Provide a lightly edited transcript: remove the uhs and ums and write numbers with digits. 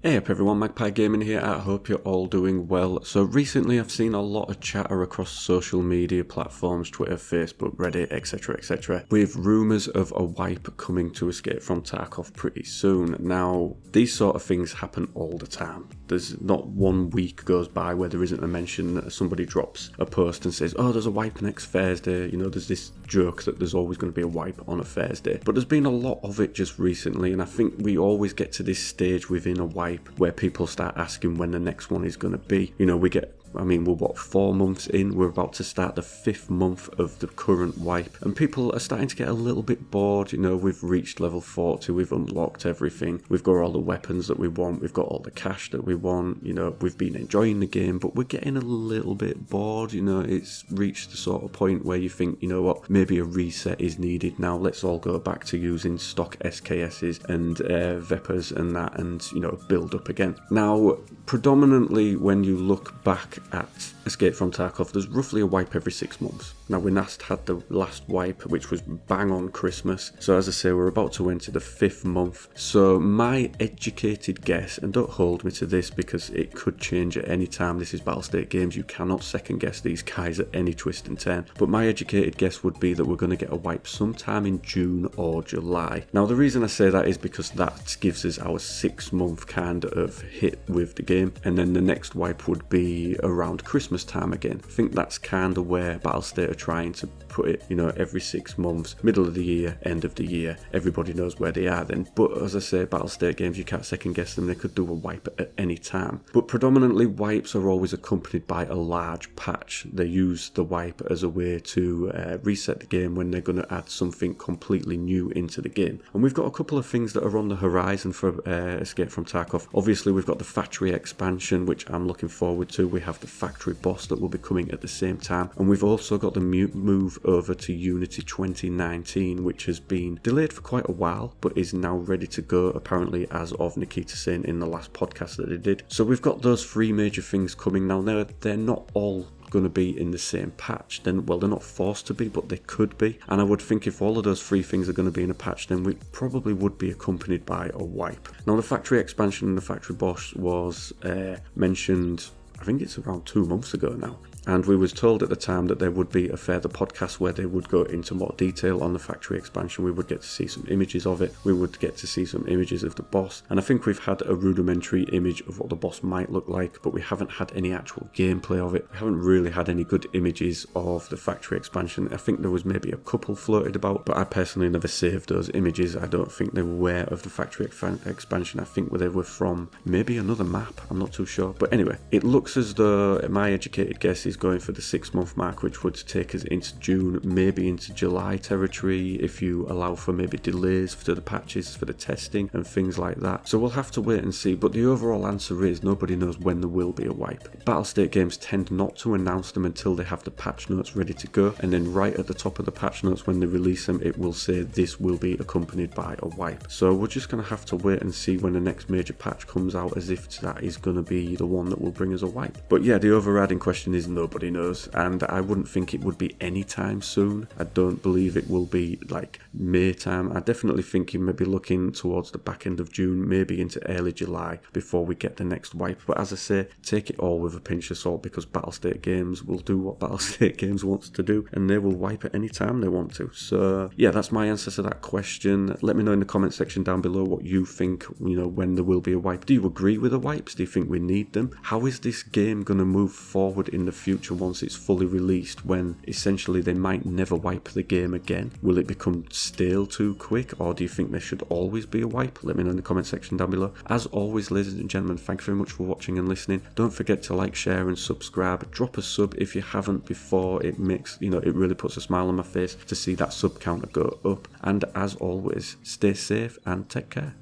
Hey up everyone, Magpie Gaming here. I hope you're all doing well. So recently I've seen a lot of chatter across social media platforms, Twitter, Facebook, Reddit, etc, with rumours of a wipe coming to Escape from Tarkov pretty soon. Now, these sort of things happen all the time. There's not one week goes by where there isn't a mention that somebody drops a post and says, oh, there's a wipe next Thursday. You know, there's this joke that there's always going to be a wipe on a Thursday. But there's been a lot of it just recently, and I think we always get to this stage within a wipe where people start asking when the next one is going to be. You know, we're 4 months in, we're about to start the 5th month of the current wipe, and people are starting to get a little bit bored. You know, we've reached level 40, we've unlocked everything, we've got all the weapons that we want, we've got all the cash that we want, you know, we've been enjoying the game, but we're getting a little bit bored. You know, it's reached the sort of point where you think, you know what, maybe a reset is needed now. Let's all go back to using stock SKSs and Vepers and that, and, you know, build up again. Now, predominantly when you look back at Escape from Tarkov, there's roughly a wipe every 6 months. Now, we last had the last wipe, which was bang on Christmas. So as I say, we're about to enter the 5th month. So my educated guess, and don't hold me to this because it could change at any time, this is Battlestate Games, you cannot second guess these guys at any twist and turn, but my educated guess would be that we're going to get a wipe sometime in June or July. Now, the reason I say that is because that gives us our 6-month kind of hit with the game, and then the next wipe would be around Christmas time again. I think that's kind of where Battlestate are trying to put it, you know, every 6 months, middle of the year, end of the year, everybody knows where they are then. But as I say, Battlestate Games, you can't second guess them, they could do a wipe at any time. But predominantly wipes are always accompanied by a large patch. They use the wipe as a way to reset the game when they're going to add something completely new into the game. And we've got a couple of things that are on the horizon for Escape from Tarkov. Obviously, we've got the factory expansion, which I'm looking forward to. We have the factory boss that will be coming at the same time, and we've also got the move over to Unity 2019, which has been delayed for quite a while but is now ready to go, apparently, as of Nikita saying in the last podcast that they did. So we've got those 3 major things coming now. They're not all going to be in the same patch. Then, well, they're not forced to be, but they could be. And I would think if all of those 3 things are going to be in a patch, then we probably would be accompanied by a wipe. Now, the factory expansion and the factory boss was mentioned, I think it's around 2 months ago now. And we was told at the time that there would be a further podcast where they would go into more detail on the factory expansion. We would get to see some images of it. We would get to see some images of the boss. And I think we've had a rudimentary image of what the boss might look like, but we haven't had any actual gameplay of it. We haven't really had any good images of the factory expansion. I think there was maybe a couple floated about, but I personally never saved those images. I don't think they were aware of the factory expansion. I think they were from maybe another map. I'm not too sure. But anyway, it looks as though my educated guess is going for the 6-month mark, which would take us into June, maybe into July territory if you allow for maybe delays for the patches, for the testing and things like that. So we'll have to wait and see, but the overall answer is nobody knows when there will be a wipe. Battlestate Games tend not to announce them until they have the patch notes ready to go, and then right at the top of the patch notes when they release them, it will say this will be accompanied by a wipe. So we're just going to have to wait and see when the next major patch comes out, as if that is going to be the one that will bring us a wipe. But yeah, the overriding question is nobody knows, and I wouldn't think it would be anytime soon. I don't believe it will be like May time. I definitely think you may be looking towards the back end of June, maybe into early July before we get the next wipe. But as I say, take it all with a pinch of salt, because Battlestate Games will do what Battlestate Games wants to do, and they will wipe at any time they want to. So yeah, that's my answer to that question. Let me know in the comment section down below what you think, you know, when there will be a wipe. Do you agree with the wipes? Do you think we need them? How is this game going to move forward in the future once it's fully released, when essentially they might never wipe the game again? Will it become stale too quick, or do you think there should always be a wipe? Let me know in the comment section down below. As always, ladies and gentlemen, thank you very much for watching and listening. Don't forget to like, share and subscribe. Drop a sub if you haven't before. It makes, you know, it really puts a smile on my face to see that sub counter go up. And as always, stay safe and take care.